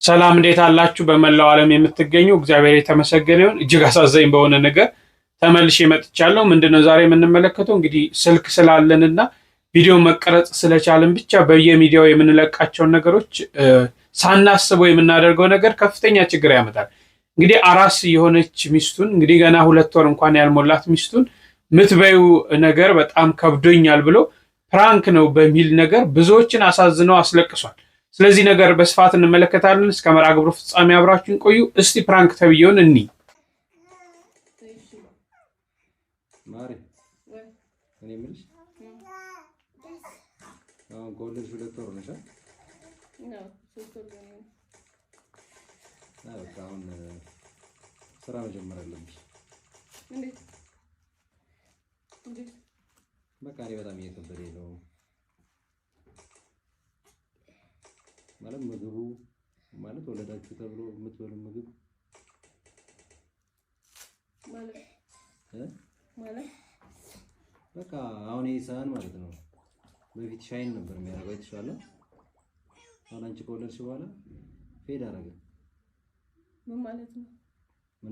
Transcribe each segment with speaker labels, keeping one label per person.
Speaker 1: ሰላም እንዴት አላችሁ? በመላው ዓለም የምትገኙ እግዚአብሔር የተመሰገነ ይሁን። እጅግ አሳዛኝ በሆነ ነገር ተመልሼ መጥቻለሁ። ምንድነው ዛሬ የምንመለከተው? እንግዲህ ስልክ ስላለንና ቪዲዮ መቀረጽ ስለቻለን ብቻ በየሚዲያው የምንለቃቸውን ነገሮች ሳናስበው የምናደርገው ነገር ከፍተኛ ችግር ያመጣል። እንግዲህ አራስ የሆነች ሚስቱን እንግዲህ ገና 2 ወር እንኳን ያልሞላት ሚስቱን ምትበዩ ነገር በጣም ከብዶኛል ብሎ ፕራንክ ነው በሚል ነገር ብዙዎችን አሳዝነው አስለቅሷል። ስለዚህ ነገር በስፋት እንመለከታለን። እስከ መርሃ ግብሩ ፍጻሜ አብራችሁን ቆዩ። እስቲ ፕራንክ ተብዬውን እኒ
Speaker 2: ማሪ እኔ የምልሽ አሁን ከወለድሽ 2 ወር ነሽ? በቃ አሁን ስራ መጀመር አለብሽ። በቃ እኔ በጣም እየከበደኝ ነው ማለት ምግቡ ማለት ወለዳችሁ ተብሎ የምትበሉ ምግብ ማለት በቃ አሁን ይሄ ሰሃን ማለት ነው በፊት ሻይን ነበር የሚያደርገው የተሻለ። አሁን አንቺ ከወለድሽ በኋላ ፌድ አደረገ። ምን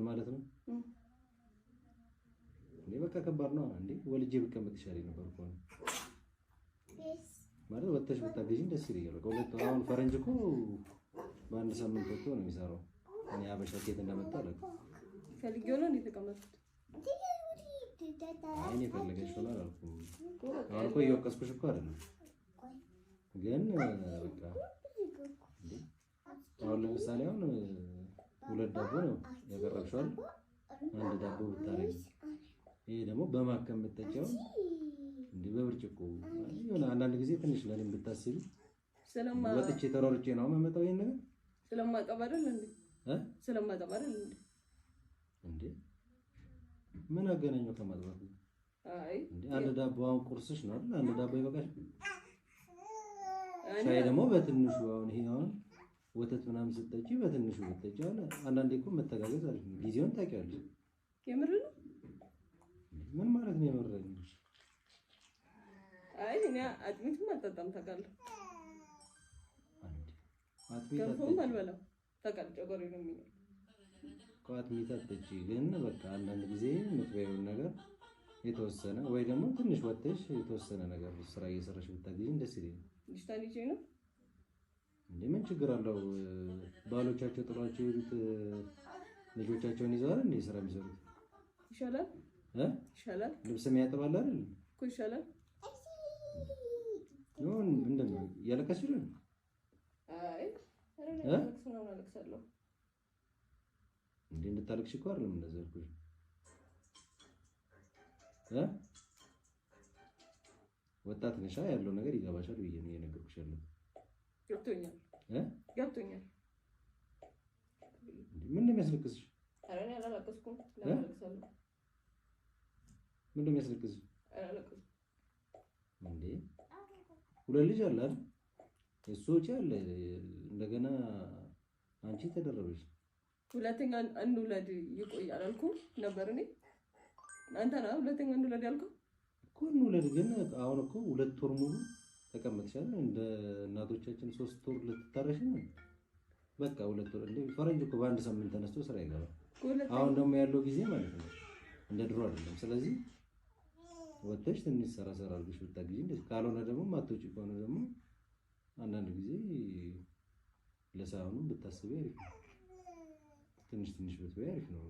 Speaker 2: ማለት ነው? እኔ በቃ ከባድ ነው እንዴ። ወልጄ ብቀመጥ ይሻለኝ ነበር እኮ ማለት ወጥተሽ ብታገዢኝ ደስ ይለኛል። በቃ ሁለት አሁን ፈረንጅ እኮ በአንድ ሳምንት ወጥቶ ነው የሚሰራው። እኔ አበሻ ኬት እንደመጣ አለ ፈልጌው ነው እንደተቀመጥኩት። እኔ ፈለገሽ ሆነ አላልኩም። አሁን እኮ እየወቀስኩሽ እኮ አይደለም፣ ግን በቃ አሁን ለምሳሌ አሁን 2 ዳቦ ነው ያቀረብሽው አይደል? 1 ዳቦ ብታረጊ ይሄ ደግሞ በማከም የምትጠጪው እንዴ በብርጭቆ የሆነ አንዳንድ ጊዜ ትንሽ ለኔም ብታስቢ ወጥቼ ተሯርጬ ነው የምመጣው። ይሄን ነገር ስለማቀባረል እንዴ ምን አገናኘው ከማጥባት? አይ እንዴ 1 ዳቦ አሁን ቁርስሽ ነው አይደል? 1 ዳቦ ይበቃሽ። ሻይ ደግሞ በትንሹ አሁን ይሄ አሁን ወተት ምናምን ስትጠጪ በትንሹ ብትጠጪ አለ። አንዳንዴ እኮ መተጋገዝ አለ። ጊዜውን ታውቂያለሽ። የምር ነው? ምን ማለት ነው የምር ነው? አይ እኔ አጥሚትም አልጠጣም ታውቃለህ። ገንፎም አልበላም ታውቃለህ። ጨጓሬ ነው የሚለው አጥሚት አትጠጪ። ግን በቃ አንዳንድ ጊዜ የምትበይውን ነገር የተወሰነ ወይ ደግሞ ትንሽ ወጥተሽ የተወሰነ ነገር ስራ እየሰራሽ ብታገኝ ደስ ይለኛል። ልጅ ነው እንዴ ምን ችግር አለው? ባሎቻቸው ጥሏቸው የሄዱት ልጆቻቸውን ይዘዋል እንዴ ስራ የሚሰሩት? ይሻላል ይሻላል። ልብስ የሚያጥባል አይደል እኮ ይሻላል። ኖን እንደምን ያለቀስሽ ነው? አይ አረጋግጥ ነው አለቅሳለሁ እንዴ እንድታለቅሽ እኮ አይደለም እንደዛ ያልኩሽ ወጣት ነሽ ያለው ነገር ይገባሻል ብዬ ነው የነገርኩሽ ያለው። ገብቶኛል ገብቶኛል። ምን ነው የሚያስለቅስሽ? ኧረ እኔ አላለቀስኩም። ለማለቅሳለሁ ምን ነው የሚያስለቅስሽ? አላለቀስኩም እንዴ 2 ልጅ አለ አይደል? እሱ ወጪ አለ እንደገና አንቺ ተደረበሽ። ሁለተኛ እንውለድ ይቆያል አልኩህ ነበር እኔ አንተ ነው ሁለተኛ እንውለድ ያልኩህ እኮ። እንውለድ ግን አሁን እኮ 2 ወር ሙሉ ተቀመጥሻል። እንደ እናቶቻችን 3 ወር ልትታረሽ ነው። በቃ 2 ወር እንዴ ፈረንጅ እኮ በአንድ ሳምንት ተነስቶ ስራ ይገባል። አሁን ደግሞ ያለው ጊዜ ማለት ነው እንደ ድሮ አይደለም። ስለዚህ ወጥተሽ ትንሽ ሰራ አድርገሽ ብታግዢ እንዴ። ካልሆነ ደግሞ ማትወጪ ከሆነ ደግሞ አንዳንድ ጊዜ ለሳውኑ ብታስቢ አሪፍ ነው። ትንሽ ብትበይ አሪፍ ነው።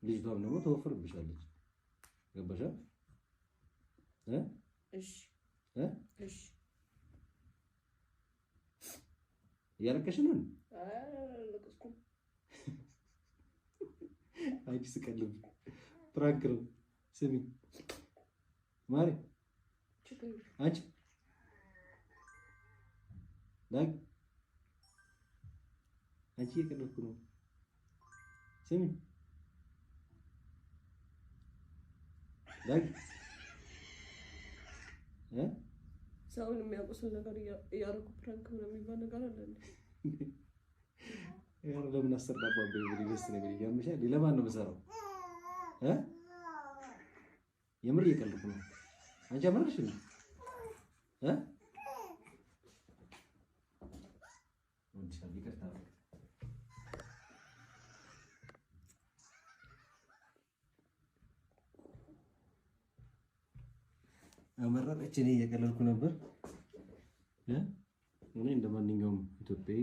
Speaker 2: ልጅቷም ደግሞ ተወፍርብሻለች። ገባሻ? እሺ እሺ እያለቀሽ ነው? አላለቀስኩም። አንቺ ስቀልብ ፕራንክ ነው። ስሚ ማሪ አንቺ ዳግ አንቺ እየቀለድኩ ነው። ስሚ ዳግ ሰውን የሚያውቁስል ነገር እያደረኩ ፕራንክ ነው የሚባል ነገር አለ እንዴ? ያው ለምን አሰራባው በይብሪስ ነገር ይያምሻል። ለማን ነው የምሰራው? የምር እየቀለድኩ ነው። አንቺ አመረሽ ነው አመረረች። እኔ እየቀለልኩ ነበር። እኔ እንደማንኛውም ኢትዮጵያዊ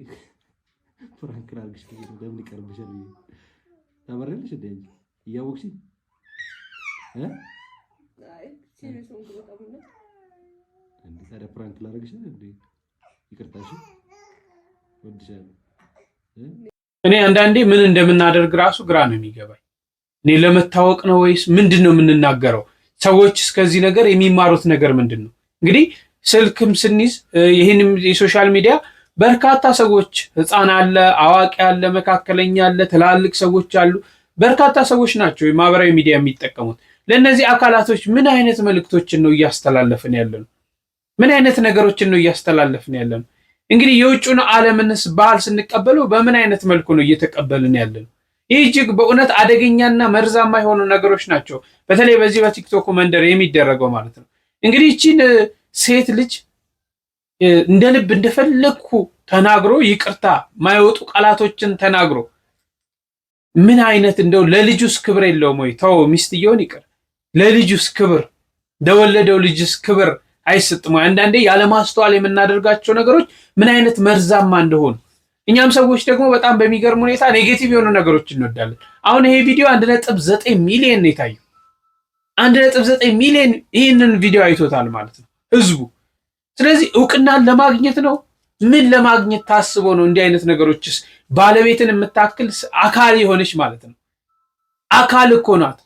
Speaker 2: ፍራንክ ላድርግሽ ብዬ ነው። ለምን ይቀርብሻል ብዬ ታበረልሽ እንዴ እያወቅሽ አይ ሲሪየስ ነው ተቀበለ እንዴ? ታዲያ ፍራንክ ላድርግሽ እንዴ? ይቅርታሽ ወድሻለሁ።
Speaker 1: እኔ አንዳንዴ ምን እንደምናደርግ ራሱ ግራ ነው የሚገባኝ። እኔ ለመታወቅ ነው ወይስ ምንድነው የምንናገረው? ሰዎች እስከዚህ ነገር የሚማሩት ነገር ምንድነው? እንግዲህ ስልክም ስንይዝ ይህንም የሶሻል ሚዲያ በርካታ ሰዎች ህፃን አለ፣ አዋቂ አለ፣ መካከለኛ አለ፣ ትላልቅ ሰዎች አሉ። በርካታ ሰዎች ናቸው የማህበራዊ ሚዲያ የሚጠቀሙት። ለእነዚህ አካላቶች ምን አይነት መልእክቶችን ነው እያስተላለፍን ያለነው? ምን አይነት ነገሮችን ነው እያስተላለፍን ያለነው? እንግዲህ የውጭውን ዓለምንስ ባህል ስንቀበለው በምን አይነት መልኩ ነው እየተቀበልን ያለነው? ይህ እጅግ በእውነት አደገኛና መርዛማ የሆኑ ነገሮች ናቸው። በተለይ በዚህ በቲክቶክ መንደር የሚደረገው ማለት ነው። እንግዲህ ይህችን ሴት ልጅ እንደ ልብ እንደፈለግኩ ተናግሮ ይቅርታ ማይወጡ ቃላቶችን ተናግሮ ምን አይነት እንደው ለልጁስ ክብር የለውም ወይ? ተው ሚስትየውን ይቅር፣ ለልጁስ ክብር ለወለደው ልጅስ ክብር አይሰጥም ወይ? አንዳንዴ ያለማስተዋል የምናደርጋቸው ነገሮች ምን አይነት መርዛማ እንደሆኑ እኛም ሰዎች ደግሞ በጣም በሚገርም ሁኔታ ኔጌቲቭ የሆኑ ነገሮች እንወዳለን። አሁን ይሄ ቪዲዮ 1.9 ሚሊዮን ነው የታየው። 1.9 ሚሊዮን ይህንን ቪዲዮ አይቶታል ማለት ነው ህዝቡ። ስለዚህ እውቅናን ለማግኘት ነው? ምን ለማግኘት ታስቦ ነው? እንዲህ አይነት ነገሮችስ ባለቤትን የምታክል አካል የሆነች ማለት ነው። አካል እኮ ናት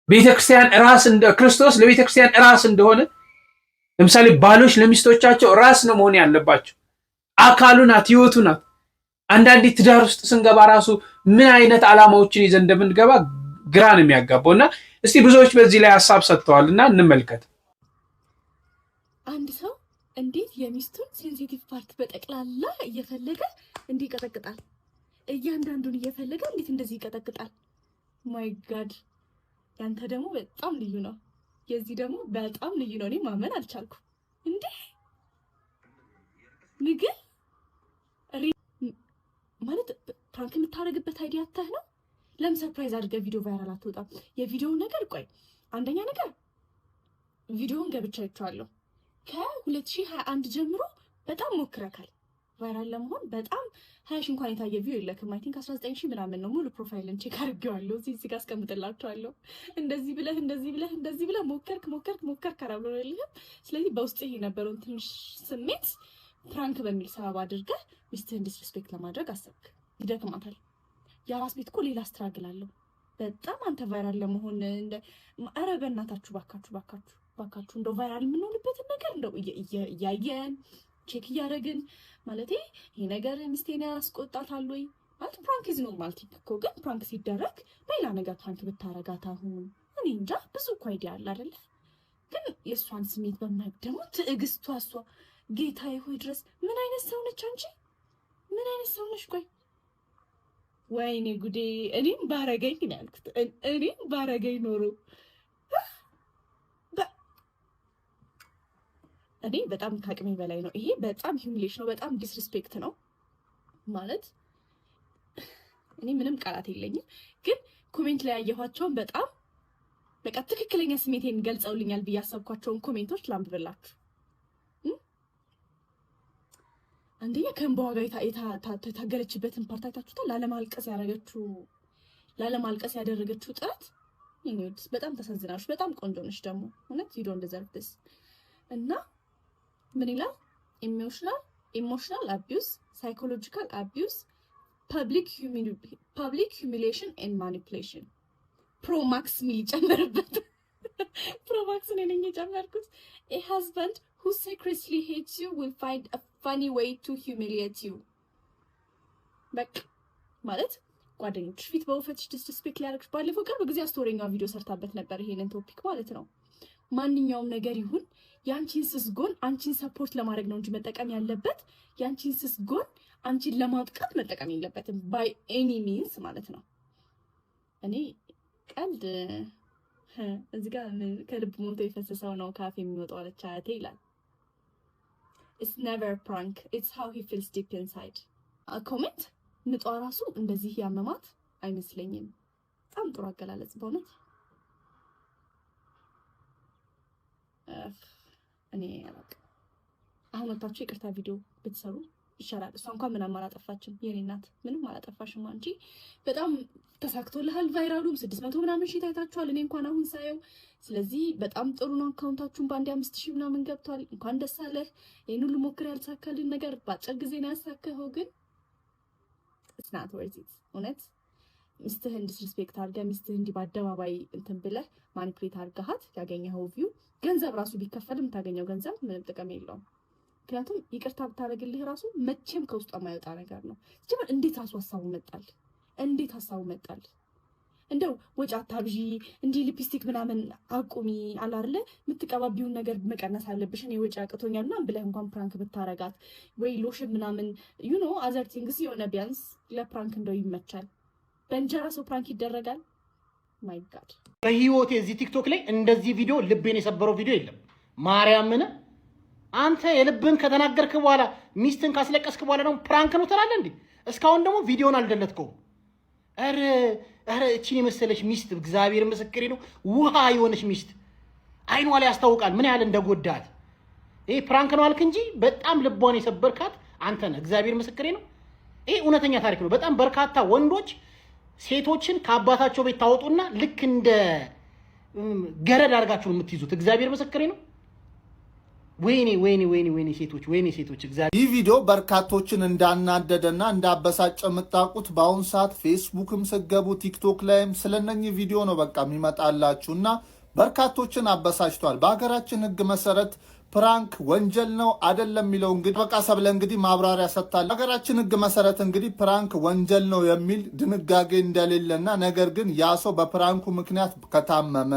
Speaker 1: ቤተክርስቲያን። ራስ እንደ ክርስቶስ ለቤተክርስቲያን ራስ እንደሆነ ለምሳሌ ባሎች ለሚስቶቻቸው ራስ ነው መሆን ያለባቸው። አካሉ ናት፣ ህይወቱ ናት። አንዳንዴ ትዳር ውስጥ ስንገባ ራሱ ምን አይነት ዓላማዎችን ይዘን እንደምንገባ ግራ ነው የሚያጋባው። እና እስቲ ብዙዎች በዚህ ላይ ሀሳብ ሰጥተዋል እና እንመልከት።
Speaker 3: አንድ ሰው እንዴት የሚስቱን ሴንሲቲቭ ፓርት በጠቅላላ እየፈለገ እንዲህ ይቀጠቅጣል? እያንዳንዱን እየፈለገ እንዴት እንደዚህ ይቀጠቅጣል? ማይ ጋድ! ያንተ ደግሞ በጣም ልዩ ነው። የዚህ ደግሞ በጣም ልዩ ነው። እኔ ማመን አልቻልኩም። እንዴ ምግብ ማለት ፕራንክ የምታደርግበት አይዲያ አታህ ነው? ለምን ሰርፕራይዝ አድርገህ ቪዲዮ ቫይራል አትወጣም? የቪዲዮውን ነገር ቆይ፣ አንደኛ ነገር ቪዲዮውን ገብቻ አይቼዋለሁ። ከ2021 ጀምሮ በጣም ሞክረካል ቫይራል ለመሆን። በጣም 20 ሺህ እንኳን የታየ ቪዲዮ የለክም። አይ ቲንክ 19 ሺህ ምናምን ነው። ሙሉ ፕሮፋይልን ቼክ አድርጌዋለሁ። እዚህ ጋር አስቀምጥላችኋለሁ። እንደዚህ ብለህ ሞከርክ አላብሎልህም። ስለዚህ በውስጥ የነበረውን ትንሽ ስሜት ፕራንክ በሚል ሰበብ አድርገህ ሚስትህን ዲስሪስፔክት ለማድረግ አሰብክ። ይደክማታል። የአራስ ቤት እኮ ሌላ ስትራግል አለው በጣም። አንተ ቫይራል ለመሆን ኧረ በእናታችሁ ባካችሁ እንደው ቫይራል የምንሆንበትን ነገር እንደው እያየን ቼክ እያደረግን ማለት ይሄ ነገር ሚስቴን ያስቆጣታል ወይ ማለት ፕራንክ ኢዝ ኖርማል ቲፕ እኮ። ግን ፕራንክ ሲደረግ በሌላ ነገር ፕራንክ ብታረጋት አሁን እኔ እንጃ ብዙ እኮ አይዲያ አለ አይደለ? ግን የእሷን ስሜት በማይብ ደግሞ ትዕግስቷ እሷ ጌታዬ ሆይ ድረስ ምን አይነት ሰው ነች አንቺ? ምን አይነት ሰው ነች? ቆይ ወይኔ ጉዴ! እኔም ባረገኝ ነው ያልኩት። እኔም ባረገኝ ኖሮ እኔ በጣም ከአቅሜ በላይ ነው ይሄ። በጣም ሂውሚሌሽን ነው። በጣም ዲስሪስፔክት ነው ማለት እኔ ምንም ቃላት የለኝም። ግን ኮሜንት ላይ ያየኋቸውን በጣም በቃ ትክክለኛ ስሜቴን ገልጸውልኛል ብዬ ያሰብኳቸውን ኮሜንቶች ላንብብላችሁ። አንደኛ ከእንባዋ ጋር የታገለችበትን ፓርት አይታችሁታል። ላለማልቀስ ያደረገችው ጥረት በጣም ተሳዝናለች። በጣም ቆንጆ ነች ደግሞ እውነት ዩ ዶንት ዲዘርቭ ዲስ። እና ምን ይላል? ኢሞሽናል አቢዩስ፣ ሳይኮሎጂካል አቢዩስ፣ ፐብሊክ ሁሚሊዬሽን ኤንድ ማኒፑሌሽን። ፕሮማክስ ሚል ይጨመርበት። ፕሮማክስ ነኝ የጨመርኩት። ኤ ሃዝባንድ who secretly hates you will find a funny way to humiliate you። በቃ ማለት ጓደኞች ፊት በውፈትሽ ዲስሪስፔክት ሊያደርግሽ። ባለፈው ቅርብ ጊዜ አስቶሪኛዋ ቪዲዮ ሰርታበት ነበር ይሄንን ቶፒክ ማለት ነው። ማንኛውም ነገር ይሁን የአንቺን ስስ ጎን አንቺን ሰፖርት ለማድረግ ነው እንጂ መጠቀም ያለበት የአንቺን ስስ ጎን አንቺን ለማጥቃት መጠቀም የለበትም ባይ ኤኒ ሚንስ ማለት ነው። እኔ ቀልድ እዚህ ጋር ከልብ ሞልቶ የፈሰሰው ነው ካፍ የሚወጣው አለች አያቴ ይላል። it's never a prank, it's how he feels deep inside. ኮሜንት ምጧ ራሱ እንደዚህ ያመማት አይመስለኝም። በጣም ጥሩ አገላለጽ በእውነት እኔ አላውቅም። አሁን ወጣችሁ ይቅርታ ቪዲዮ ብትሰሩ ይሻላል። እሷ እንኳን ምንም አላጠፋችም። የኔ እናት ምንም አላጠፋሽም አንቺ። በጣም ተሳክቶልሃል። ቫይራሉም 600 ምናምን ሺህ ታይታችኋል። እኔ እንኳን አሁን ሳየው። ስለዚህ በጣም ጥሩ ነው። አካውንታችሁን በአንድ 5000 ምናምን ገብቷል። እንኳን ደስ አለህ። ይሄን ሁሉ ሞክር ያልተሳካልን ነገር በአጭር ጊዜ ነው ያሳካኸው። ግን it's not worth it እውነት ሚስትህን ዲስሪስፔክት አድርገህ ሚስትህን እንዲህ በአደባባይ እንትን ብለህ ማኒፕሌት አድርገሃት ያገኘኸው ቪው ገንዘብ ራሱ ቢከፈልም የምታገኘው ገንዘብ ምንም ጥቅም የለውም። ምክንያቱም ይቅርታ ብታደርግልህ ራሱ መቼም ከውስጧ የማይወጣ ነገር ነው። ጀመር እንዴት ሀሳቡ መጣል? እንዴት ሀሳቡ መጣል? እንደው ወጪ አታብዢ፣ እንዲህ ሊፕስቲክ ምናምን አቁሚ አለ አይደለ? የምትቀባቢውን ነገር መቀነስ አለብሽ። እኔ ወጪ አቅቶኛል ምናምን ብለህ እንኳን ፕራንክ ብታረጋት ወይ ሎሽን ምናምን አዘር ቲንግስ የሆነ ቢያንስ ለፕራንክ እንደው ይመቻል። በእንጀራ ሰው ፕራንክ ይደረጋል? ማይ ጋድ።
Speaker 4: በህይወቴ እዚህ ቲክቶክ ላይ እንደዚህ ቪዲዮ ልቤን የሰበረው ቪዲዮ የለም። ማርያምን አንተ የልብን ከተናገርክ በኋላ ሚስትን ካስለቀስክ በኋላ ደግሞ ፕራንክ ነው ትላለህ እንዴ? እስካሁን ደግሞ ቪዲዮን አልደለትከውም። ኧረ እቺን የመሰለች ሚስት እግዚአብሔር ምስክሬ ነው። ውሃ የሆነች ሚስት አይኗ ላይ ያስታውቃል ምን ያህል እንደጎዳት። ይሄ ፕራንክ ነው አልክ እንጂ በጣም ልቧን የሰበርካት አንተ ነህ። እግዚአብሔር ምስክሬ ነው። ይሄ እውነተኛ ታሪክ ነው። በጣም በርካታ ወንዶች ሴቶችን ከአባታቸው ቤት ታወጡና ልክ እንደ ገረድ አድርጋችሁ የምትይዙት። እግዚአብሔር ምስክሬ ነው። ወይኔ ሴቶች እግዚአብሔር።
Speaker 5: ይህ ቪዲዮ በርካቶችን እንዳናደደና እንዳበሳጨ የምታውቁት በአሁኑ ሰዓት ፌስቡክም ስገቡ ቲክቶክ ላይም ስለነኚህ ቪዲዮ ነው በቃ የሚመጣላችሁ እና በርካቶችን አበሳጭቷል። በሀገራችን ሕግ መሰረት ፕራንክ ወንጀል ነው አይደለም የሚለው እንግዲህ በቃ ሰብለ እንግዲህ ማብራሪያ ሰጥታለች። ሀገራችን ሕግ መሰረት እንግዲህ ፕራንክ ወንጀል ነው የሚል ድንጋጌ እንደሌለና ነገር ግን ያ ሰው በፕራንኩ ምክንያት ከታመመ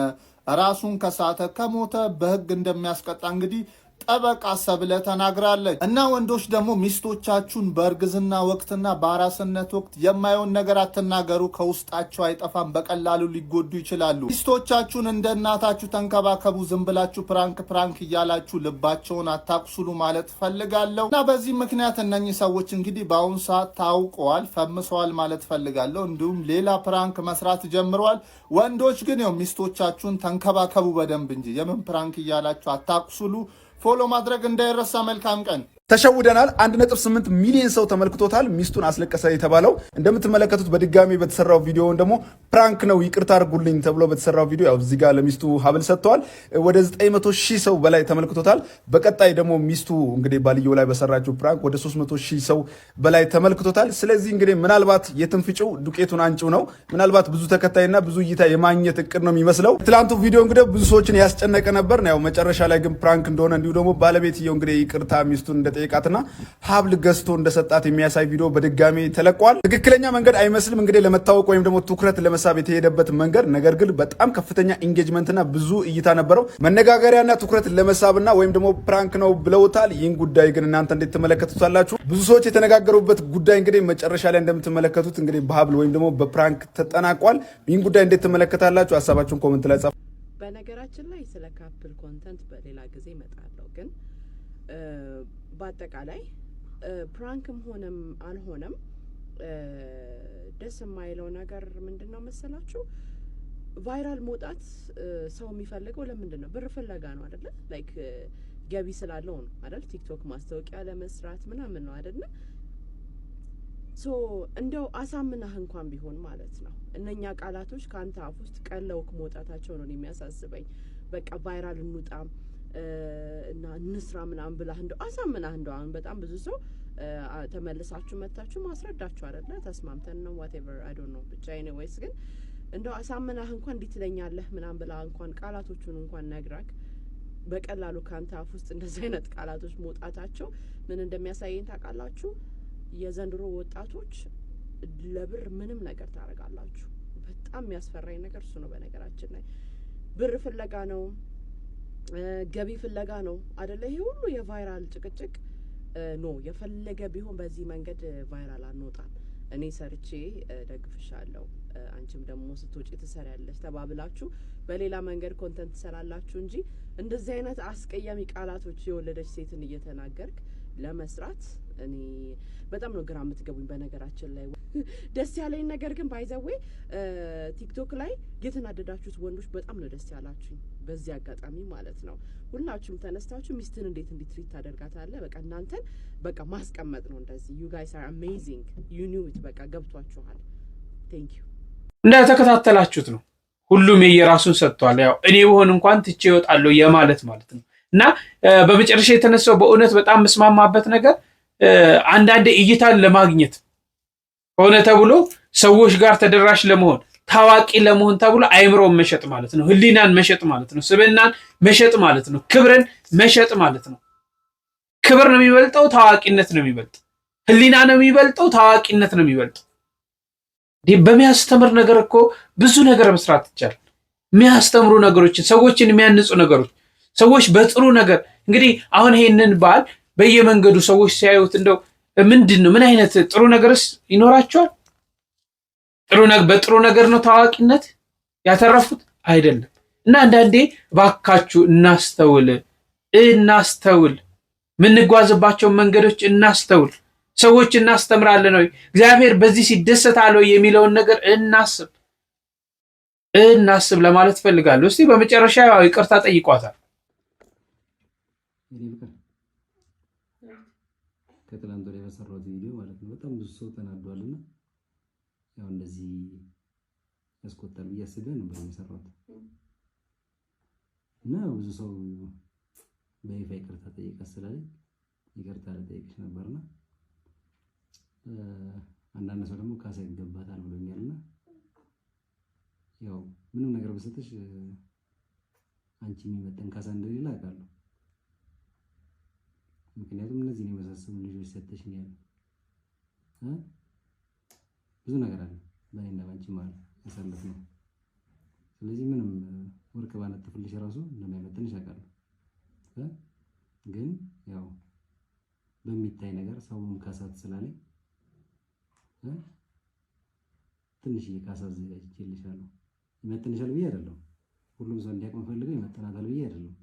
Speaker 5: ራሱን ከሳተ ከሞተ በሕግ እንደሚያስቀጣ እንግዲህ ጠበቃ ሰብለ ተናግራለች። እና ወንዶች ደግሞ ሚስቶቻችሁን በእርግዝና ወቅትና በአራስነት ወቅት የማይሆን ነገር አትናገሩ፣ ከውስጣቸው አይጠፋም፣ በቀላሉ ሊጎዱ ይችላሉ። ሚስቶቻችሁን እንደ እናታችሁ ተንከባከቡ፣ ዝም ብላችሁ ፕራንክ እያላችሁ ልባቸውን አታቁስሉ ማለት ፈልጋለሁ። እና በዚህ ምክንያት እነኚህ ሰዎች እንግዲህ በአሁኑ ሰዓት ታውቀዋል፣ ፈምሰዋል ማለት ፈልጋለሁ። እንዲሁም ሌላ ፕራንክ መስራት ጀምረዋል። ወንዶች ግን ያው ሚስቶቻችሁን ተንከባከቡ በደንብ እንጂ የምን ፕራንክ እያላችሁ አታቁስሉ። ፎሎ ማድረግ እንዳይረሳ። መልካም ቀን።
Speaker 6: ተሸውደናል። 1.8 ሚሊዮን ሰው ተመልክቶታል። ሚስቱን አስለቀሰ የተባለው እንደምትመለከቱት በድጋሚ በተሰራው ቪዲዮውን ደግሞ ፕራንክ ነው ይቅርታ አድርጉልኝ ተብሎ በተሰራው ቪዲዮ ያው እዚህ ጋር ለሚስቱ ሀብል ሰጥተዋል። ወደ 900,000 ሰው በላይ ተመልክቶታል። በቀጣይ ደግሞ ሚስቱ እንግዲህ ባልየው ላይ በሰራችው ፕራንክ ወደ 300,000 ሰው በላይ ተመልክቶታል። ስለዚህ እንግዲህ ምናልባት የትንፍጭው ዱቄቱን አንጭው ነው። ምናልባት ብዙ ተከታይና ብዙ እይታ የማግኘት እቅድ ነው የሚመስለው። ትላንቱ ቪዲዮ እንግዲህ ብዙ ሰዎችን ያስጨነቀ ነበር። ያው መጨረሻ ላይ ግን ፕራንክ እንደሆነ እንዲሁ ደግሞ ባለቤትየው እንግዲህ ይቅርታ ሚስቱን ጠይቃትና ሀብል ገዝቶ እንደሰጣት የሚያሳይ ቪዲዮ በድጋሚ ተለቋል። ትክክለኛ መንገድ አይመስልም እንግዲህ ለመታወቅ ወይም ደግሞ ትኩረት ለመሳብ የተሄደበት መንገድ፣ ነገር ግን በጣም ከፍተኛ ኢንጌጅመንትና ብዙ እይታ ነበረው። መነጋገሪያና ትኩረት ለመሳብና ወይም ደግሞ ፕራንክ ነው ብለውታል። ይህን ጉዳይ ግን እናንተ እንዴት ትመለከቱታላችሁ? ብዙ ሰዎች የተነጋገሩበት ጉዳይ እንግዲህ መጨረሻ ላይ እንደምትመለከቱት እንግዲህ በሀብል ወይም ደግሞ በፕራንክ ተጠናቋል። ይህን ጉዳይ እንዴት ትመለከታላችሁ? ሀሳባችሁን ኮሜንት ላይ ጻፉ።
Speaker 7: በነገራችን ላይ ስለ ካፕል ኮንተንት በሌላ ጊዜ እመጣለሁ ግን በአጠቃላይ ፕራንክም ሆነም አልሆነም ደስ የማይለው ነገር ምንድነው መሰላችሁ? ቫይራል መውጣት ሰው የሚፈልገው ለምንድን ነው? ብር ፍለጋ ነው አይደለ? ላይክ ገቢ ስላለው ነው አይደል? ቲክቶክ ማስታወቂያ ለመስራት ምናምን ነው አይደለ? ሶ እንደው አሳምናህ እንኳን ቢሆን ማለት ነው እነኛ ቃላቶች ካንተ አፍ ውስጥ ቀለውክ መውጣታቸው ነው የሚያሳስበኝ። በቃ ቫይራል እንውጣ እና እንስራ ምናምን ብላህ እንደው አሳምናህ እንደው አሁን በጣም ብዙ ሰው ተመልሳችሁ መታችሁ ማስረዳችሁ አይደለ? ተስማምተን ነው whatever I don't know ብቻ anyways ግን እንደው አሳምናህ እንኳን እንዴት ትለኛለህ ምናምን ብላ እንኳን ቃላቶቹን እንኳን ነግራክ በቀላሉ ካንተ አፍ ውስጥ እንደዚህ አይነት ቃላቶች መውጣታቸው ምን እንደሚያሳየን ታውቃላችሁ? የዘንድሮ ወጣቶች ለብር ምንም ነገር ታረጋላችሁ። በጣም የሚያስፈራኝ ነገር እሱ ነው። በነገራችን ላይ ብር ፍለጋ ነው፣ ገቢ ፍለጋ ነው አይደለ? ይሄ ሁሉ የቫይራል ጭቅጭቅ ኖ የፈለገ ቢሆን በዚህ መንገድ ቫይራል አንወጣም። እኔ ሰርቼ ደግፍሻለሁ፣ አንቺም ደግሞ ስትወጪ ትሰሪያለሽ ተባብላችሁ በሌላ መንገድ ኮንተንት ትሰራላችሁ እንጂ እንደዚህ አይነት አስቀያሚ ቃላቶች የወለደች ሴትን እየተናገርክ ለመስራት እኔ በጣም ነው ግራ የምትገቡኝ። በነገራችን ላይ ደስ ያለኝ ነገር ግን ባይዘዌ ቲክቶክ ላይ የተናደዳችሁት ወንዶች በጣም ነው ደስ ያላችሁኝ። በዚህ አጋጣሚ ማለት ነው ሁላችሁም ተነስታችሁ ሚስትን እንዴት እንዲትሪት ታደርጋታለህ በቃ እናንተን በቃ ማስቀመጥ ነው እንደዚህ። you guys are amazing, you knew it በቃ ገብቷችኋል። thank you።
Speaker 1: እንደተከታተላችሁት ነው ሁሉም የየራሱን ሰጥቷል። ያው እኔ ብሆን እንኳን ትቼ እወጣለሁ የማለት ማለት ነው። እና በመጨረሻ የተነሳው በእውነት በጣም መስማማበት ነገር አንዳንድ እይታን ለማግኘት ሆነ ተብሎ ሰዎች ጋር ተደራሽ ለመሆን ታዋቂ ለመሆን ተብሎ አይምሮን መሸጥ ማለት ነው። ህሊናን መሸጥ ማለት ነው። ስብናን መሸጥ ማለት ነው። ክብርን መሸጥ ማለት ነው። ክብር ነው የሚበልጠው፣ ታዋቂነት ነው የሚበልጠው። ህሊና ነው የሚበልጠው፣ ታዋቂነት ነው የሚበልጠው። በሚያስተምር ነገር እኮ ብዙ ነገር መስራት ይቻላል። የሚያስተምሩ ነገሮችን፣ ሰዎችን የሚያንጹ ነገሮች፣ ሰዎች በጥሩ ነገር እንግዲህ አሁን ይሄንን በዓል በየመንገዱ ሰዎች ሲያዩት እንደው ምንድነው ምን አይነት ጥሩ ነገርስ ይኖራቸዋል? በጥሩ ነገር ነው ታዋቂነት ያተረፉት አይደለም። እና አንዳንዴ ባካችሁ እናስተውል፣ ምንጓዝባቸው መንገዶች እናስተውል። ሰዎች እናስተምራለን ወይ እግዚአብሔር በዚህ ሲደሰታል ወይ የሚለውን ነገር እናስብ ለማለት ፈልጋለሁ። እስቲ በመጨረሻ ይቅርታ ጠይቋታል።
Speaker 2: ከትላንት ወዲያ በሰራሁት ቪዲዮ ማለት ነው በጣም ብዙ ሰው ተናዷልና ያው እንደዚህ ያስቆጣል ብዬ አስቤ ነበር የሰራሁት እና ብዙ ሰው በይፋ ይቅርታ ጠይቀህ ስላለኝ ይቅርታ ልጠይቅሽ ነበርና አንዳንድ ሰው ደግሞ ካሳ ይገባታል ብሎኛልና ያው ምንም ነገር በሰጠሽ አንቺ የሚመጠን ካሳ እንደሌለ አውቃለሁ። ምክንያቱም እነዚህን የመሳሰሉ ልጆች ሰጠሽኛል። ብዙ ነገር አለ በእኔና ባንቺ ማለት ያሳለፍነው። ስለዚህ ምንም ወርቅ ባነጥፍልሽ ራሱ እንደማይመጥንሽ አውቃለሁ። ግን ያው በሚታይ ነገር ሰውም ካሳት ስላለኝ ትንሽዬ ካሳ አዘጋጅቼልሻለሁ። ይመጥንሻል ብዬ አይደለም፣ ሁሉም ሰው እንዲያውቅ ፈልገው ይመጥናታል ብዬ አይደለም።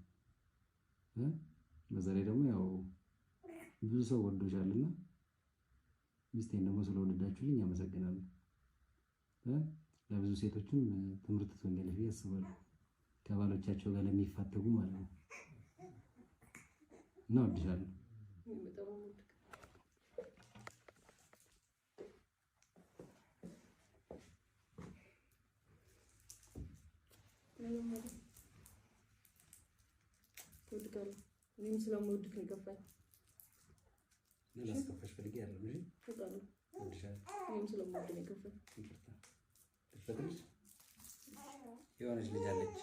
Speaker 2: በዛ ላይ ደግሞ ያው ብዙ ሰው ወዶሻልና ሚስቴን ደግሞ ስለወደዳችሁልኝ አመሰግናለሁ። ለብዙ ሴቶችም ትምህርት ትሆኛለሽ ብዬ አስባለሁ፣ ከባሎቻቸው ጋር ለሚፋተጉ ማለት ነው። እና ወድሻለሁ።
Speaker 3: እኔም ስለምወድህ ነው የገባኝ።
Speaker 2: ላስከፋሽ ፈልጌ አይደለም።
Speaker 3: እኔም ስለምወድህ ነው የገባኝ።
Speaker 2: የሆነች ልጅ አለች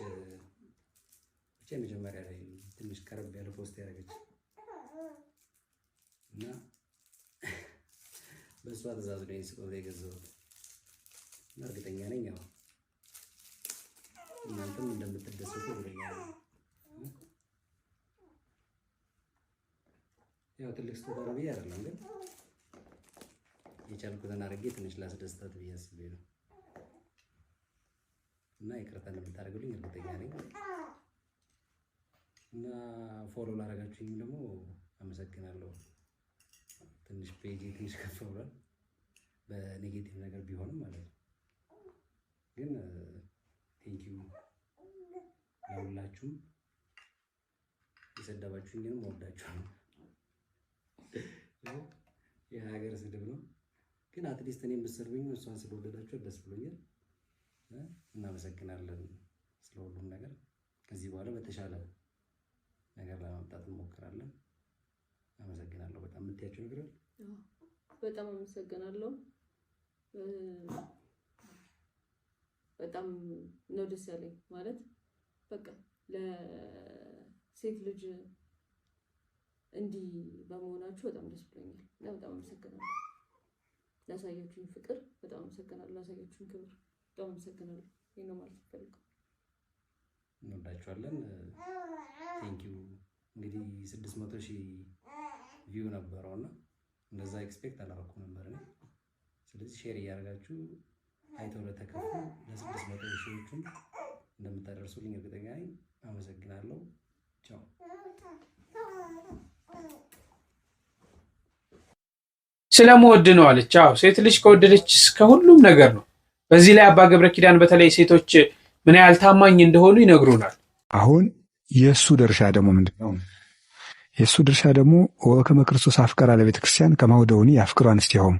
Speaker 2: ብቻ መጀመሪያ ላይ ትንሽ ቀረብ ያለ ፖስት ያደረገች እና በእሷ ትእዛዝ ነው ስጦታ የገዛሁት እና እርግጠኛ ነኝ ያው እናንተም እንደምትደሰቱ እርግጠኛ ነኝ። ያው ትልቅ ስጦታ ነው ብዬ አይደለም፣ ግን የቻልኩትን አድርጌ ትንሽ ላስደስታት ብዬ አስቤ ነው እና ይቅርታ እንደምታደርጉልኝ እርግጠኛ ነኝ። እና ፎሎ ላደረጋችሁኝም ደግሞ አመሰግናለሁ። ትንሽ ፔጅ ትንሽ ከፍ ብሏል በኔጌቲቭ ነገር ቢሆንም ማለት ነው፣ ግን ቴንኪዩ ለሁላችሁም። የሰደባችሁኝንም ወዳችኋለሁ። የሀገር ስድብ ነው፣ ግን አትሊስት እኔም ብትሰድቡኝ እሷን ስለወደዳችሁ ደስ ብሎኛል። እናመሰግናለን ስለሁሉም ነገር። ከዚህ በኋላ በተሻለ ነገር ለማምጣት እንሞክራለን። አመሰግናለሁ። በጣም የምትያቸው ነገር አለ?
Speaker 3: በጣም አመሰግናለሁ። በጣም ነው ደስ ያለኝ ማለት በቃ ለሴት ልጅ እንዲህ በመሆናችሁ በጣም ደስ ብሎኛል። በጣም አመሰግናለሁ። ላሳያችሁኝ ፍቅር በጣም አመሰግናለሁ። ላሳያችሁኝ ክብር በጣም አመሰግናለሁ። ይሄ ነው ማለት ፈልገው።
Speaker 2: እንወዳችኋለን። ቴንኪዩ። እንግዲህ 600,000 ቪው ነበረውና እንደዛ ኤክስፔክት አላደረኩም ነበር እኔ። ስለዚህ ሼር እያደረጋችሁ አይተው ለተከፉ ለ600,000ዎቹም እንደምታደርሱልኝ እርግጠኛ ነኝ። አመሰግናለሁ። ቻው
Speaker 1: ስለምወድ ነው አለች። አዎ ሴት ልጅ ከወደደች እስከ ሁሉም ነገር ነው። በዚህ ላይ አባ ገብረ ኪዳን በተለይ ሴቶች ምን ያህል ታማኝ እንደሆኑ ይነግሩናል።
Speaker 8: አሁን የእሱ ድርሻ ደግሞ ምንድን ነው? የእሱ ድርሻ ደግሞ ወከመ ክርስቶስ አፍቀራ ለቤተ ክርስቲያን ከማሁ ደውኒ ያፍቅሩ አንስቲሆሙ፣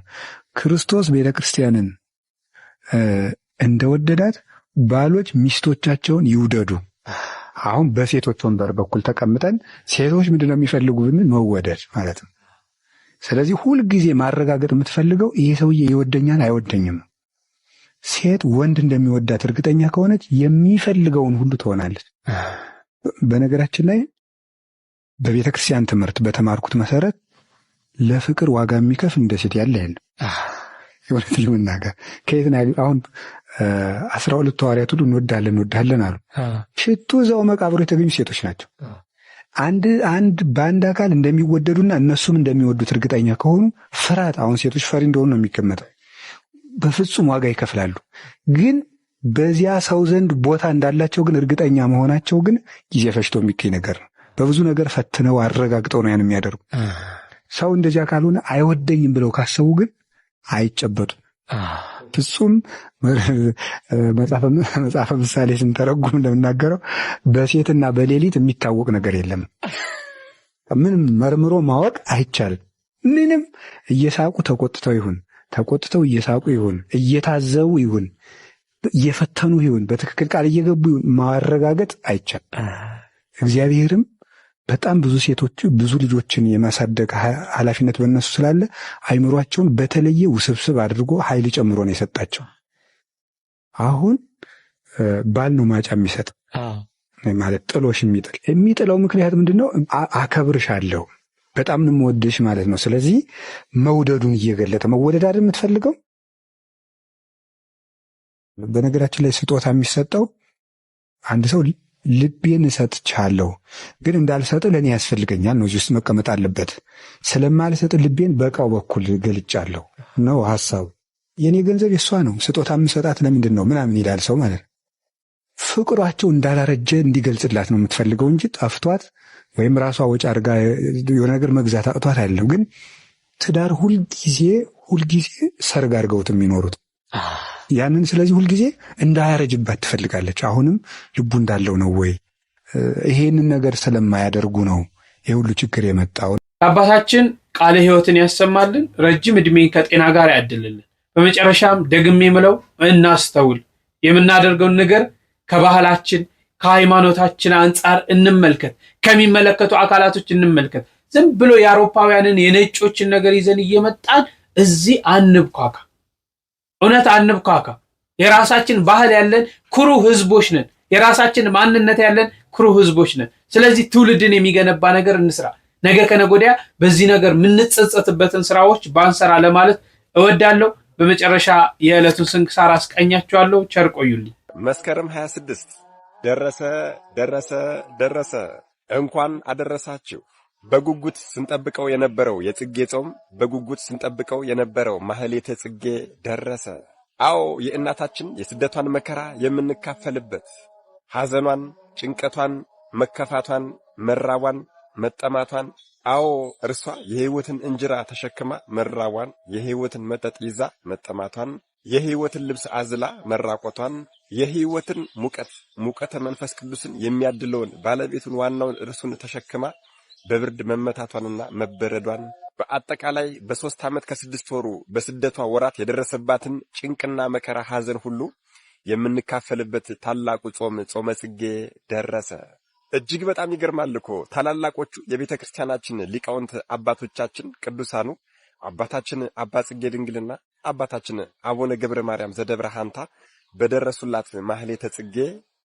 Speaker 8: ክርስቶስ ቤተ ክርስቲያንን እንደወደዳት ባሎች ሚስቶቻቸውን ይውደዱ። አሁን በሴቶች ወንበር በኩል ተቀምጠን ሴቶች ምንድነው የሚፈልጉን? መወደድ ማለት ነው። ስለዚህ ሁልጊዜ ማረጋገጥ የምትፈልገው ይሄ ሰውዬ ይወደኛል አይወደኝም። ሴት ወንድ እንደሚወዳት እርግጠኛ ከሆነች የሚፈልገውን ሁሉ ትሆናለች። በነገራችን ላይ በቤተ ክርስቲያን ትምህርት በተማርኩት መሰረት ለፍቅር ዋጋ የሚከፍል እንደ ሴት ያለ የለም። የእውነት ለመናገር ከየት ነው አሁን 12 ሐዋርያት ሁሉ እንወዳለን አሉ። ሽቱ እዛው መቃብሩ የተገኙ ሴቶች ናቸው። በአንድ አካል እንደሚወደዱና እነሱም እንደሚወዱት እርግጠኛ ከሆኑ ፍርሃት፣ አሁን ሴቶች ፈሪ እንደሆኑ ነው የሚገመጠው። በፍጹም ዋጋ ይከፍላሉ። ግን በዚያ ሰው ዘንድ ቦታ እንዳላቸው ግን እርግጠኛ መሆናቸው ግን ጊዜ ፈጅቶ የሚገኝ ነገር ነው። በብዙ ነገር ፈትነው አረጋግጠው ነው ያን የሚያደርጉ። ሰው እንደዚያ ካልሆነ አይወደኝም ብለው ካሰቡ ግን አይጨበጡም። ፍጹም መጽሐፈ ምሳሌ ስንተረጉም እንደምናገረው በሴትና በሌሊት የሚታወቅ ነገር የለም። ምንም መርምሮ ማወቅ አይቻልም። ምንም እየሳቁ ተቆጥተው ይሁን ተቆጥተው እየሳቁ ይሁን እየታዘቡ ይሁን እየፈተኑ ይሁን በትክክል ቃል እየገቡ ይሁን ማረጋገጥ አይቻልም። እግዚአብሔርም በጣም ብዙ ሴቶች ብዙ ልጆችን የማሳደግ ኃላፊነት በእነሱ ስላለ አይምሯቸውን በተለየ ውስብስብ አድርጎ ኃይል ጨምሮ ነው የሰጣቸው። አሁን ባል ነው ማጫ የሚሰጥ ማለት ጥሎሽ የሚጥለው ምክንያት ምንድነው? አከብርሻለሁ በጣም ነው የምወድሽ ማለት ነው። ስለዚህ መውደዱን እየገለጠ መወደድ አይደል የምትፈልገው። በነገራችን ላይ ስጦታ የሚሰጠው አንድ ሰው ልቤን እሰጥቻለሁ ግን እንዳልሰጥ ለእኔ ያስፈልገኛል ነው፣ እዚህ ውስጥ መቀመጥ አለበት። ስለማልሰጥ ልቤን በዕቃው በኩል ገልጫለሁ ነው ሐሳቡ። የኔ ገንዘብ የሷ ነው፣ ስጦታ የምሰጣት ለምንድን ነው ምናምን ይላል ሰው ማለት ነው። ፍቅሯቸው እንዳላረጀ እንዲገልጽላት ነው የምትፈልገው እንጂ ጠፍቷት ወይም ራሷ ወጪ አድርጋ የሆነ ነገር መግዛት አቅቷት አይደለም። ግን ትዳር ሁልጊዜ ሰርግ አድርገውት የሚኖሩት ያንን። ስለዚህ ሁልጊዜ እንዳያረጅባት ትፈልጋለች። አሁንም ልቡ እንዳለው ነው ወይ ይሄንን ነገር ስለማያደርጉ ነው ይሄ ሁሉ ችግር የመጣው።
Speaker 1: አባታችን ቃለ ሕይወትን ያሰማልን፣ ረጅም ዕድሜን ከጤና ጋር ያድልልን። በመጨረሻም ደግሜ የምለው እናስተውል፣ የምናደርገውን ነገር ከባህላችን ከሃይማኖታችን አንጻር እንመልከት፣ ከሚመለከቱ አካላቶች እንመልከት። ዝም ብሎ የአውሮፓውያንን የነጮችን ነገር ይዘን እየመጣን እዚህ አንብኳካ። እውነት አንብኳካ። የራሳችን ባህል ያለን ኩሩ ህዝቦች ነን። የራሳችን ማንነት ያለን ኩሩ ህዝቦች ነን። ስለዚህ ትውልድን የሚገነባ ነገር እንስራ። ነገ ከነገ ወዲያ በዚህ ነገር የምንጸጸትበትን ስራዎች ባንሰራ ለማለት እወዳለሁ። በመጨረሻ የዕለቱን ስንክሳር አስቀኛችኋለሁ። ቸር ቆዩልኝ።
Speaker 9: መስከረም 26 ደረሰ። እንኳን አደረሳችሁ። በጉጉት ስንጠብቀው የነበረው የጽጌ ጾም፣ በጉጉት ስንጠብቀው የነበረው ማህሌተ ጽጌ ደረሰ። አዎ የእናታችን የስደቷን መከራ የምንካፈልበት፣ ሐዘኗን፣ ጭንቀቷን፣ መከፋቷን፣ መራቧን፣ መጠማቷን፣ አዎ እርሷ የሕይወትን እንጀራ ተሸክማ መራቧን፣ የሕይወትን መጠጥ ይዛ መጠማቷን፣ የሕይወትን ልብስ አዝላ መራቆቷን፣ የሕይወትን ሙቀተ መንፈስ ቅዱስን የሚያድለውን ባለቤቱን ዋናውን እርሱን ተሸክማ በብርድ መመታቷንና መበረዷን፣ በአጠቃላይ በ3 ዓመት ከ6 ወሩ በስደቷ ወራት የደረሰባትን ጭንቅና መከራ ሐዘን ሁሉ የምንካፈልበት ታላቁ ጾመ ጽጌ ደረሰ። እጅግ በጣም ይገርማል እኮ ታላላቆቹ የቤተ ክርስቲያናችን ሊቃውንት አባቶቻችን ቅዱሳኑ አባታችን አባ ጽጌ ድንግልና አባታችን አቡነ ገብረ ማርያም ዘደብረ ሐንታ በደረሱላት ማህሌተ ጽጌ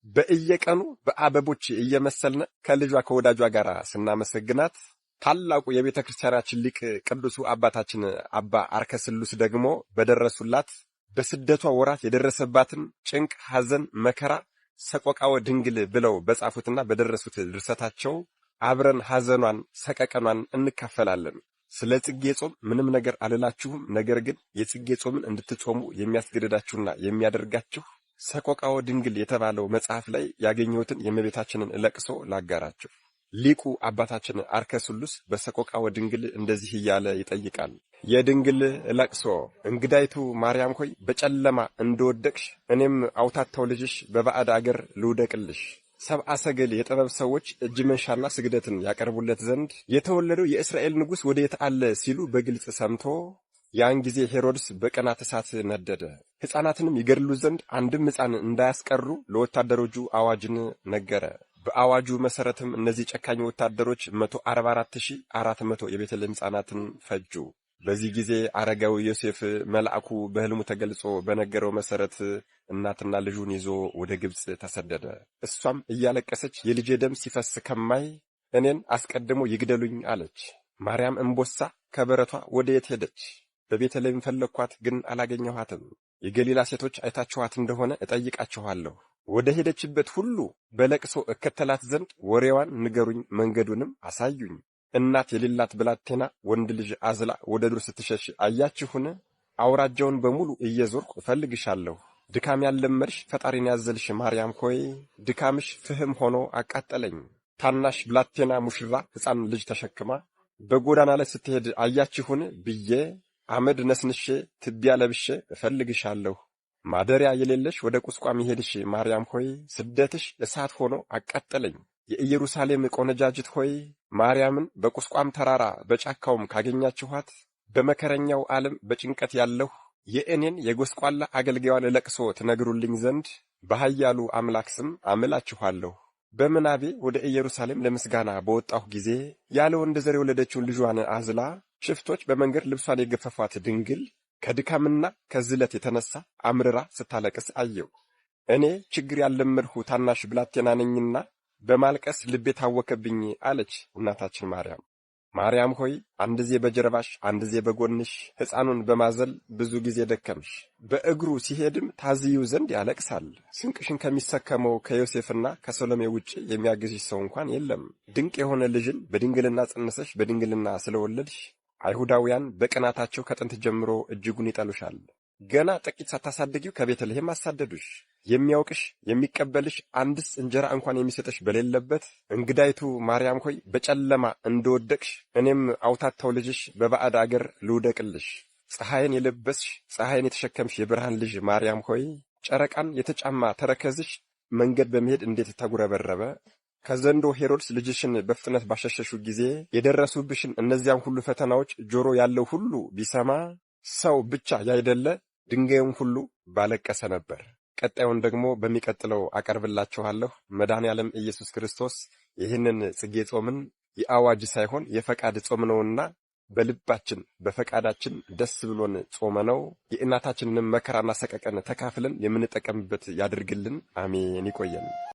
Speaker 9: በእየቀኑ በአበቦች እየመሰልነ ከልጇ ከወዳጇ ጋር ስናመሰግናት፣ ታላቁ የቤተ ክርስቲያናችን ሊቅ ቅዱሱ አባታችን አባ አርከስሉስ ደግሞ በደረሱላት በስደቷ ወራት የደረሰባትን ጭንቅ፣ ሐዘን፣ መከራ ሰቆቃወ ድንግል ብለው በጻፉትና በደረሱት ድርሰታቸው አብረን ሐዘኗን ሰቀቀኗን እንካፈላለን። ስለ ጽጌ ጾም ምንም ነገር አልላችሁም። ነገር ግን የጽጌ ጾምን እንድትጾሙ የሚያስገድዳችሁና የሚያደርጋችሁ ሰቆቃወ ድንግል የተባለው መጽሐፍ ላይ ያገኘሁትን የእመቤታችንን ለቅሶ ላጋራችሁ። ሊቁ አባታችን አርከስሉስ በሰቆቃወ ድንግል እንደዚህ እያለ ይጠይቃል። የድንግል ለቅሶ እንግዳይቱ ማርያም ሆይ በጨለማ እንደወደቅሽ እኔም አውታታው ልጅሽ በባዕድ አገር ልውደቅልሽ። ሰብአ ሰገል የጥበብ ሰዎች እጅ መንሻና ስግደትን ያቀርቡለት ዘንድ የተወለደው የእስራኤል ንጉሥ ወዴት አለ ሲሉ በግልጽ ሰምቶ ያን ጊዜ ሄሮድስ በቅናት እሳት ነደደ። ሕፃናትንም ይገድሉ ዘንድ አንድም ሕፃን እንዳያስቀሩ ለወታደሮቹ አዋጅን ነገረ። በአዋጁ መሰረትም እነዚህ ጨካኝ ወታደሮች 144,400 የቤተልሔም ሕፃናትን ፈጁ። በዚህ ጊዜ አረጋዊ ዮሴፍ መልአኩ በሕልሙ ተገልጾ በነገረው መሰረት እናትና ልጁን ይዞ ወደ ግብጽ ተሰደደ። እሷም እያለቀሰች የልጄ ደም ሲፈስ ከማይ እኔን አስቀድሞ ይግደሉኝ አለች። ማርያም እምቦሳ ከበረቷ ወደ የት ሄደች? በቤተልሔም ፈለግኳት፣ ግን አላገኘኋትም። የገሊላ ሴቶች አይታችኋት እንደሆነ እጠይቃችኋለሁ። ወደ ሄደችበት ሁሉ በለቅሶ እከተላት ዘንድ ወሬዋን ንገሩኝ፣ መንገዱንም አሳዩኝ። እናት የሌላት ብላቴና ወንድ ልጅ አዝላ ወደ ዱር ስትሸሽ አያችሁን? አውራጃውን በሙሉ እየዞርኩ እፈልግሻለሁ። ድካም ያለመድሽ ፈጣሪን ያዘልሽ ማርያም ሆይ ድካምሽ ፍህም ሆኖ አቃጠለኝ። ታናሽ ብላቴና ሙሽራ ሕፃን ልጅ ተሸክማ በጎዳና ላይ ስትሄድ አያችሁን ብዬ አመድ ነስንሼ ትቢያ ለብሼ እፈልግሻለሁ። ማደሪያ የሌለሽ ወደ ቁስቋም የሄድሽ ማርያም ሆይ ስደትሽ እሳት ሆኖ አቃጠለኝ። የኢየሩሳሌም ቆነጃጅት ሆይ ማርያምን በቁስቋም ተራራ በጫካውም ካገኛችኋት በመከረኛው ዓለም በጭንቀት ያለሁ የእኔን የጎስቋላ አገልጋዩን ለቅሶ ትነግሩልኝ ዘንድ በኃያሉ አምላክ ስም አምላችኋለሁ። በምናቤ ወደ ኢየሩሳሌም ለምስጋና በወጣሁ ጊዜ ያለ ወንድ ዘር የወለደችውን ልጇን አዝላ ሽፍቶች በመንገድ ልብሷን የገፈፏት ድንግል ከድካምና ከዝለት የተነሳ አምርራ ስታለቅስ አየው። እኔ ችግር ያለመድሁ ታናሽ ብላቴና ነኝና በማልቀስ ልቤ ታወከብኝ አለች እናታችን ማርያም። ማርያም ሆይ አንድ ጊዜ በጀርባሽ አንድ ጊዜ በጎንሽ ሕፃኑን በማዘል ብዙ ጊዜ ደከምሽ። በእግሩ ሲሄድም ታዝዪው ዘንድ ያለቅሳል። ስንቅሽን ከሚሰከመው ከዮሴፍና ከሰሎሜ ውጭ የሚያግዝሽ ሰው እንኳን የለም። ድንቅ የሆነ ልጅን በድንግልና ጸንሰሽ በድንግልና ስለወለድሽ አይሁዳውያን በቅናታቸው ከጥንት ጀምሮ እጅጉን ይጠሉሻል። ገና ጥቂት ሳታሳድጊው ከቤተልሔም አሳደዱሽ። የሚያውቅሽ የሚቀበልሽ አንድስ እንጀራ እንኳን የሚሰጥሽ በሌለበት እንግዳይቱ ማርያም ሆይ በጨለማ እንደወደቅሽ እኔም አውታታው ልጅሽ በባዕድ አገር ልውደቅልሽ። ፀሐይን የለበስሽ ፀሐይን የተሸከምሽ የብርሃን ልጅ ማርያም ሆይ ጨረቃን የተጫማ ተረከዝሽ መንገድ በመሄድ እንዴት ተጉረበረበ። ከዘንዶ ሄሮድስ ልጅሽን በፍጥነት ባሸሸሹ ጊዜ የደረሱብሽን እነዚያን ሁሉ ፈተናዎች ጆሮ ያለው ሁሉ ቢሰማ ሰው ብቻ ያይደለ ድንጋዩም ሁሉ ባለቀሰ ነበር። ቀጣዩን ደግሞ በሚቀጥለው አቀርብላችኋለሁ። መድኃኔዓለም ኢየሱስ ክርስቶስ ይህንን ጽጌ ጾምን የአዋጅ ሳይሆን የፈቃድ ጾም ነውና በልባችን በፈቃዳችን ደስ ብሎን ጾመ ነው የእናታችንንም መከራና ሰቀቀን ተካፍለን የምንጠቀምበት ያድርግልን። አሜን። ይቆየን።